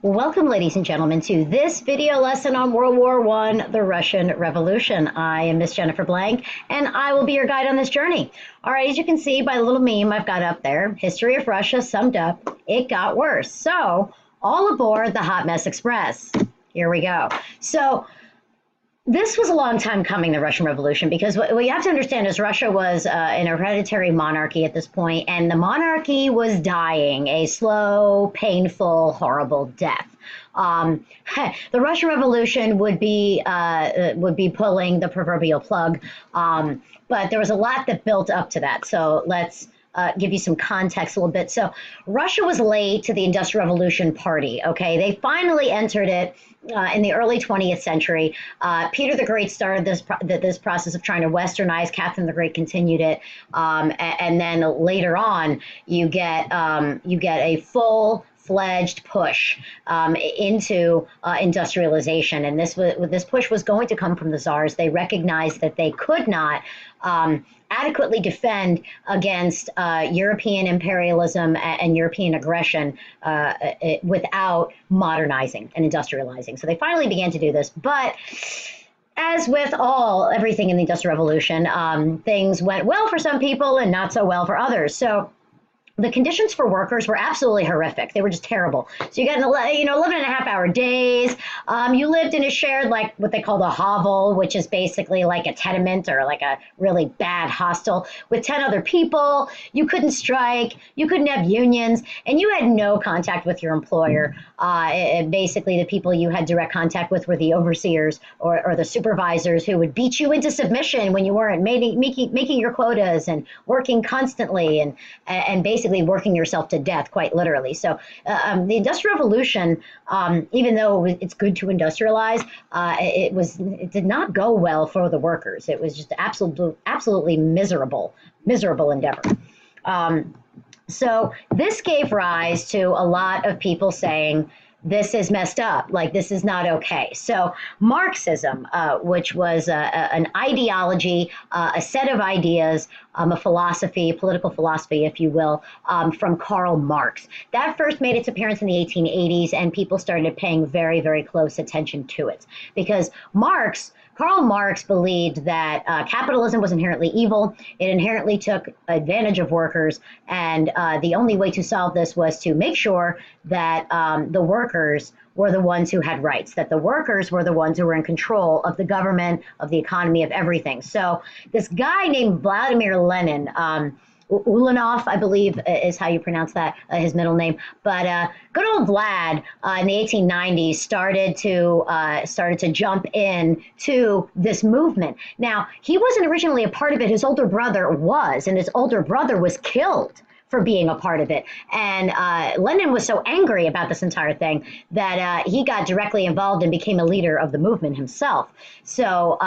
Welcome, ladies and gentlemen, to this video lesson on World War I, the Russian Revolution. I am Miss Jennifer Blank, and I will be your guide on this journey. All right, as you can see by the little meme I've got up there, History of Russia summed up, it got worse. So, all aboard the Hot Mess Express. Here we go. So, this was a long time coming, the Russian Revolution, because what you have to understand is Russia was an hereditary monarchy at this point, and the monarchy was dying a slow, painful, horrible death. The Russian Revolution would be pulling the proverbial plug, but there was a lot that built up to that. So let's give you some context a little bit. So Russia was late to the Industrial Revolution party. Okay, they finally entered it in the early 20th century. Peter the Great started this process of trying to westernize. Catherine the Great continued it, and then later on, you get a full-fledged push into industrialization, and this push was going to come from the czars. They recognized that they could not adequately defend against European imperialism and European aggression without modernizing and industrializing. So they finally began to do this, but as with everything in the Industrial Revolution, things went well for some people and not so well for others. So the conditions for workers were absolutely horrific. They were just terrible. So you got 11.5-hour days. You lived in a shared, like what they call the hovel, which is basically like a tenement or like a really bad hostel with 10 other people. You couldn't strike. You couldn't have unions, and you had no contact with your employer. Basically, the people you had direct contact with were the overseers or the supervisors who would beat you into submission when you weren't making your quotas and working constantly and basically working yourself to death, quite literally. So the Industrial Revolution, even though it's good to industrialize, it did not go well for the workers. It was just absolutely miserable endeavor. So this gave rise to a lot of people saying, this is messed up, like this is not okay. So Marxism, which was an ideology, a set of ideas, a philosophy, political philosophy, if you will, from Karl Marx. That first made its appearance in the 1880s, and people started paying very, very close attention to it. Because Karl Marx believed that capitalism was inherently evil. It inherently took advantage of workers, and the only way to solve this was to make sure that the workers were the ones who had rights, that the workers were the ones who were in control of the government, of the economy, of everything. So this guy named Vladimir Lenin, Ulyanov, I believe is how you pronounce that, his middle name. But good old Vlad in the 1890s started to jump in to this movement. Now, he wasn't originally a part of it. His older brother was, and his older brother was killed for being a part of it. And Lenin was so angry about this entire thing that he got directly involved and became a leader of the movement himself. So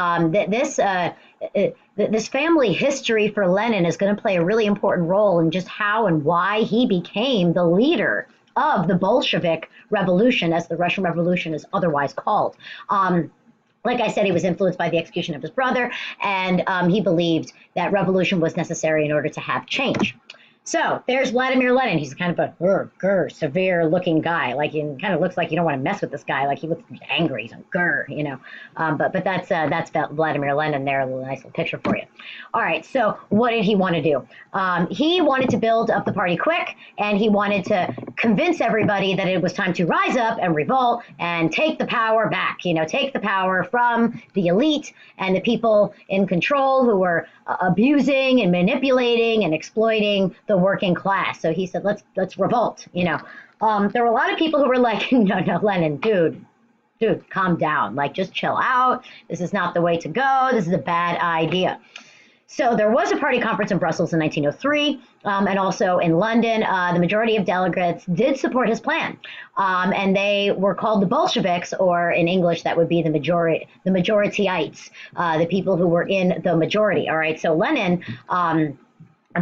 this family history for Lenin is going to play a really important role in just how and why he became the leader of the Bolshevik Revolution, as the Russian Revolution is otherwise called. Like I said, he was influenced by the execution of his brother, and he believed that revolution was necessary in order to have change. So there's Vladimir Lenin. He's kind of a severe-looking guy. Like, he kind of looks like you don't want to mess with this guy. Like, he looks angry. He's a But that's Vladimir Lenin there. A little nice little picture for you. All right. So what did he want to do? He wanted to build up the party quick, and he wanted to convince everybody that it was time to rise up and revolt and take the power back. Take the power from the elite and the people in control who were abusing and manipulating and exploiting the working class. So he said, let's revolt. There were a lot of people who were like, no, Lenin, dude, calm down. Like, just chill out. This is not the way to go. This is a bad idea. So there was a party conference in Brussels in 1903, and also in London. The majority of delegates did support his plan, and they were called the Bolsheviks, or in English that would be the majorityites, the people who were in the majority. All right, so Lenin,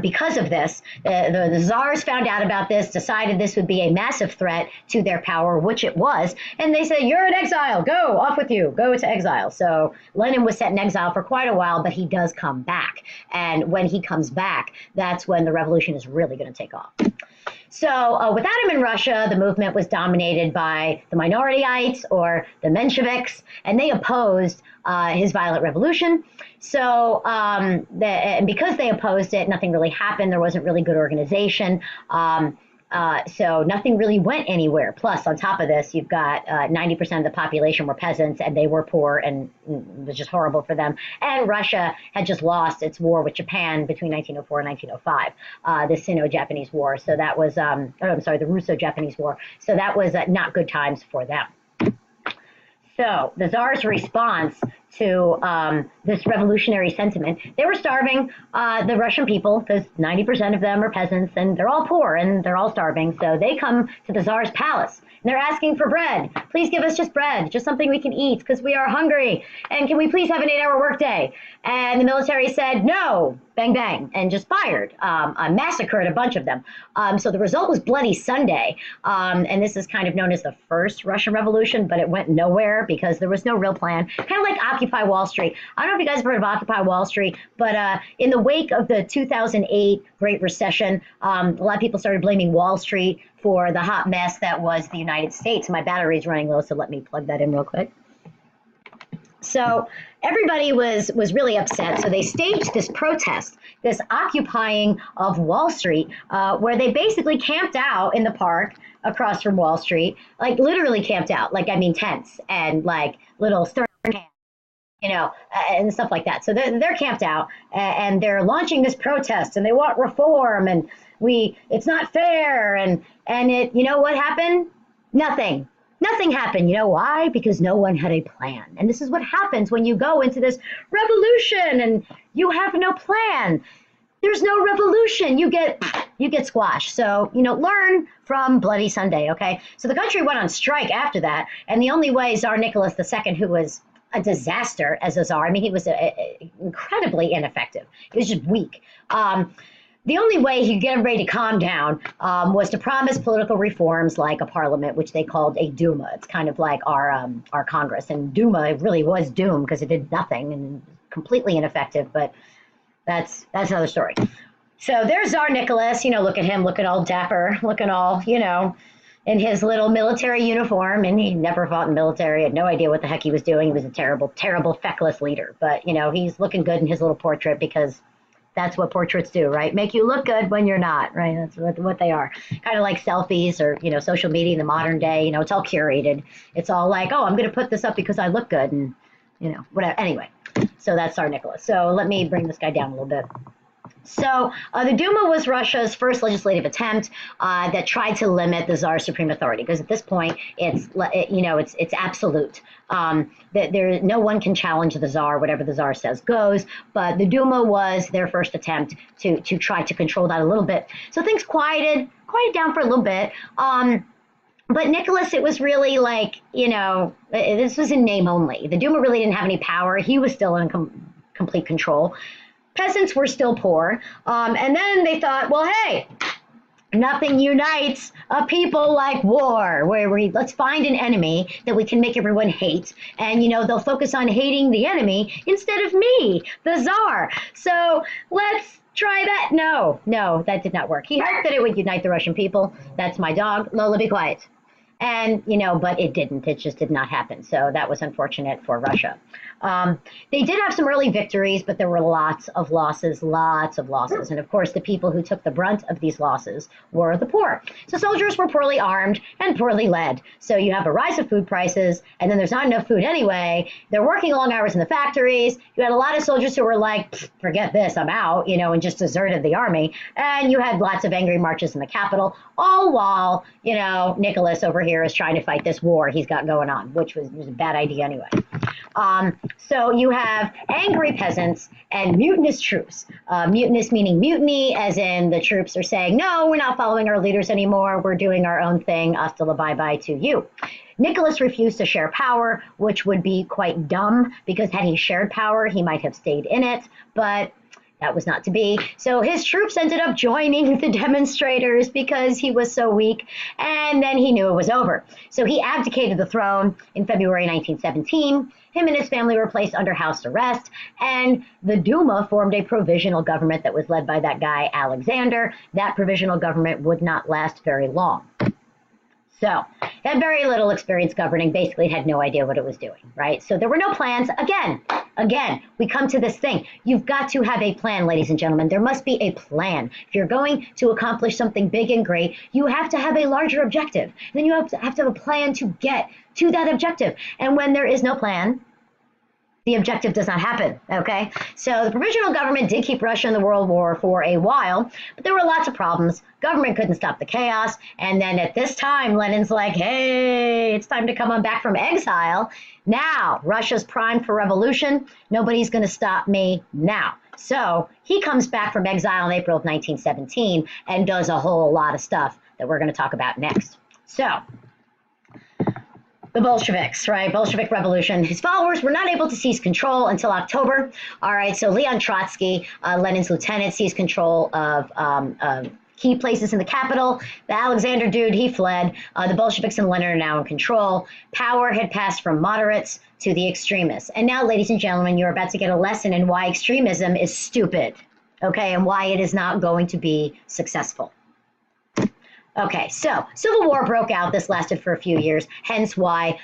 because of this, the czars found out about this, decided this would be a massive threat to their power, which it was, and they said, you're in exile, go, off with you, go to exile. So Lenin was set in exile for quite a while, but he does come back. And when he comes back, that's when the revolution is really going to take off. So without him in Russia, the movement was dominated by the minorities or the Mensheviks, and they opposed his violent revolution. So and because they opposed it, nothing really happened. There wasn't really good organization. So nothing really went anywhere. Plus, on top of this, you've got 90% of the population were peasants, and they were poor, and it was just horrible for them. And Russia had just lost its war with Japan between 1904 and 1905, the Sino-Japanese War. So that was, the Russo-Japanese War. So that was not good times for them. So the Tsar's response to this revolutionary sentiment, they were starving the Russian people, because 90% of them are peasants, and they're all poor, and they're all starving. So they come to the Tsar's palace, and they're asking for bread. Please give us just bread, just something we can eat, because we are hungry. And can we please have an 8-hour workday? And the military said, no, bang, bang, and just fired, massacred a bunch of them. So the result was Bloody Sunday. And this is kind of known as the first Russian Revolution, but it went nowhere because there was no real plan. Kind of like Occupy Wall Street. I don't know if you guys have heard of Occupy Wall Street, but in the wake of the 2008 Great Recession, a lot of people started blaming Wall Street for the hot mess that was the United States. My battery's running low, so let me plug that in real quick. So everybody was really upset. So they staged this protest, this occupying of Wall Street, where they basically camped out in the park across from Wall Street, like literally camped out, like, I mean, tents and like little stern cans, and stuff like that. So they're camped out, and they're launching this protest, and they want reform, and it's not fair. And it, what happened? Nothing. Nothing happened. You know why? Because no one had a plan. And this is what happens when you go into this revolution and you have no plan. There's no revolution. You get squashed. So, learn from Bloody Sunday, okay? So the country went on strike after that. And the only way Tsar Nicholas II, who was a disaster as a czar, I mean, he was incredibly ineffective. He was just weak. The only way he could get everybody to calm down was to promise political reforms like a parliament, which they called a Duma. It's kind of like our Congress. And Duma really was doomed because it did nothing and completely ineffective. But that's another story. So there's Tsar Nicholas. Look at him, looking all dapper, looking all, in his little military uniform. And he never fought in the military, had no idea what the heck he was doing. He was a terrible, terrible, feckless leader. But, he's looking good in his little portrait because that's what portraits do, right? Make you look good when you're not, right? That's what they are. Kind of like selfies or, social media in the modern day. It's all curated. It's all like, oh, I'm going to put this up because I look good and, whatever. Anyway, so that's Tsar Nicholas. So let me bring this guy down a little bit. So the Duma was Russia's first legislative attempt that tried to limit the Tsar's supreme authority, because at this point it's absolute. That no one can challenge the Tsar. Whatever the Tsar says goes. But the Duma was their first attempt to try to control that a little bit. So things quieted down for a little bit. But Nicholas, it was really like, this was in name only. The Duma really didn't have any power. He was still in complete control. Peasants were still poor. And then they thought, well, hey, nothing unites a people like war, where let's find an enemy that we can make everyone hate. And, they'll focus on hating the enemy instead of me, the Tsar. So let's try that. No, that did not work. He hoped that it would unite the Russian people. That's my dog. Lola, be quiet. And, but it didn't. It just did not happen. So that was unfortunate for Russia. They did have some early victories, but there were lots of losses. And of course, the people who took the brunt of these losses were the poor. So soldiers were poorly armed and poorly led. So you have a rise of food prices, and then there's not enough food anyway. They're working long hours in the factories. You had a lot of soldiers who were like, forget this, I'm out, and just deserted the army. And you had lots of angry marches in the capital, all while, Nicholas over here is trying to fight this war he's got going on, which was a bad idea anyway. So you have angry peasants and mutinous troops. Mutinous meaning mutiny, as in the troops are saying, no, we're not following our leaders anymore. We're doing our own thing. Hasta la bye-bye to you. Nicholas refused to share power, which would be quite dumb, because had he shared power, he might have stayed in it. But That was not to be. So his troops ended up joining the demonstrators because he was so weak, and then he knew it was over. So he abdicated the throne in February 1917. Him and his family were placed under house arrest, and the Duma formed a provisional government that was led by that guy, Alexander. That provisional government would not last very long. So he had very little experience governing, basically had no idea what it was doing, right? So there were no plans. Again, we come to this thing. You've got to have a plan, ladies and gentlemen. There must be a plan. If you're going to accomplish something big and great, you have to have a larger objective. And then you have to have a plan to get to that objective. And when there is no plan, the objective does not happen, okay? So the provisional government did keep Russia in the World War for a while, but there were lots of problems. Government couldn't stop the chaos. And then at this time, Lenin's like, hey, it's time to come on back from exile. Now, Russia's primed for revolution. Nobody's going to stop me now. So he comes back from exile in April of 1917 and does a whole lot of stuff that we're going to talk about next. So the Bolsheviks, right? Bolshevik Revolution. His followers were not able to seize control until October. All right, so Leon Trotsky, Lenin's lieutenant, seized control of key places in the capital. The Alexander dude, he fled. The Bolsheviks and Lenin are now in control. Power had passed from moderates to the extremists. And now, ladies and gentlemen, you're about to get a lesson in why extremism is stupid, okay, and why it is not going to be successful. Okay, so Civil War broke out. This lasted for a few years, hence why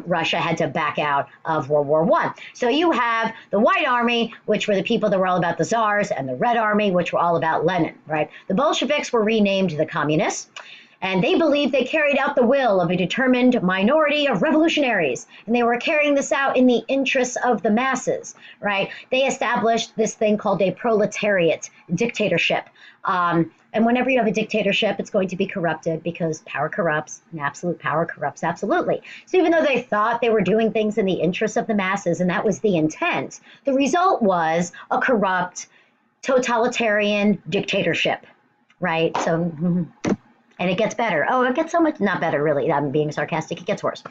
Russia had to back out of World War I. So you have the White Army, which were the people that were all about the Tsars, and the Red Army, which were all about Lenin, right? The Bolsheviks were renamed the Communists, and they believed they carried out the will of a determined minority of revolutionaries, and they were carrying this out in the interests of the masses, right? They established this thing called a proletariat dictatorship. And whenever you have a dictatorship, it's going to be corrupted because power corrupts, and absolute power corrupts absolutely. So even though they thought they were doing things in the interests of the masses, and that was the intent, the result was a corrupt, totalitarian dictatorship, right? So, and it gets better. Oh, it gets so much, not better really, I'm being sarcastic, it gets worse.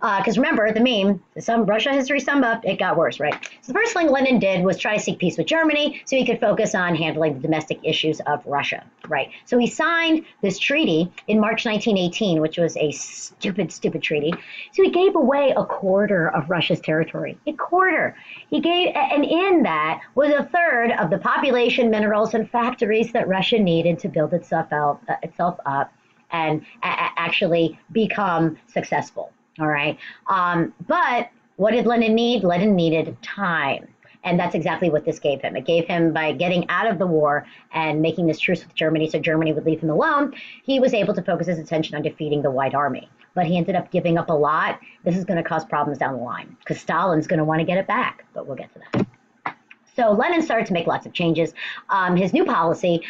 Because remember, the meme, some Russia history sum up, it got worse, right? So the first thing Lenin did was try to seek peace with Germany so he could focus on handling the domestic issues of Russia, right? So he signed this treaty in March 1918, which was a stupid, stupid treaty. So he gave away a quarter of Russia's territory, a quarter. He gave, and in that was a third of the population, minerals, and factories that Russia needed to build itself up and actually become successful. All right. But what did Lenin need? Lenin needed time. And that's exactly what this gave him. It gave him, by getting out of the war and making this truce with Germany so Germany would leave him alone, he was able to focus his attention on defeating the White Army. But he ended up giving up a lot. This is going to cause problems down the line because Stalin's going to want to get it back. But we'll get to that. So Lenin started to make lots of changes. His new policy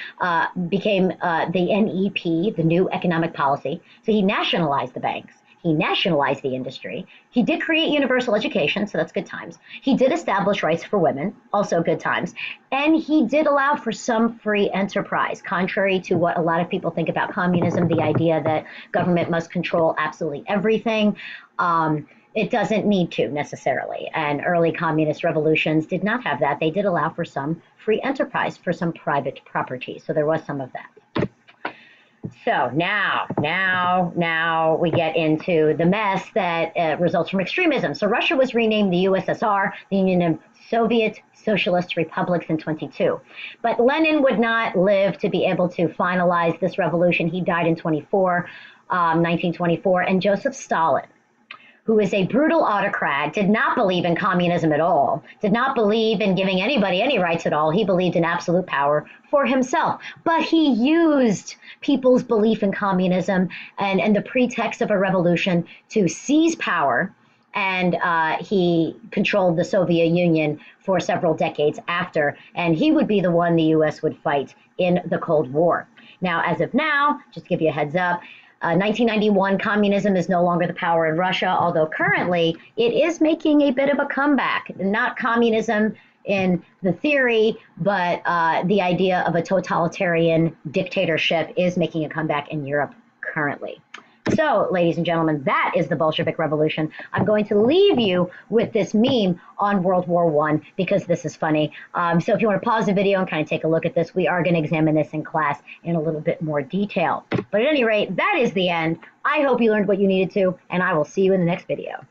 became the NEP, the new economic policy. So he nationalized the banks. He nationalized the industry. He did create universal education, so that's good times. He did establish rights for women, also good times. And he did allow for some free enterprise, contrary to what a lot of people think about communism, the idea that government must control absolutely everything. It doesn't need to necessarily. And early communist revolutions did not have that. They did allow for some free enterprise, for some private property. So there was some of that. So now we get into the mess that results from extremism. So Russia was renamed the USSR, the Union of Soviet Socialist Republics, in 1922. But Lenin would not live to be able to finalize this revolution. He died in 1924, and Joseph Stalin, who is a brutal autocrat, did not believe in communism at all, did not believe in giving anybody any rights at all. He believed in absolute power for himself. But he used people's belief in communism and the pretext of a revolution to seize power, and he controlled the Soviet Union for several decades after, and he would be the one the U.S. would fight in the Cold War. Now, as of now, just to give you a heads up, 1991, communism is no longer the power in Russia, although currently it is making a bit of a comeback. Not communism in the theory, but the idea of a totalitarian dictatorship is making a comeback in Europe currently. So, ladies and gentlemen, that is the Bolshevik Revolution. I'm going to leave you with this meme on World War I because this is funny. So if you want to pause the video and kind of take a look at this, we are going to examine this in class in a little bit more detail. But at any rate, that is the end. I hope you learned what you needed to, and I will see you in the next video.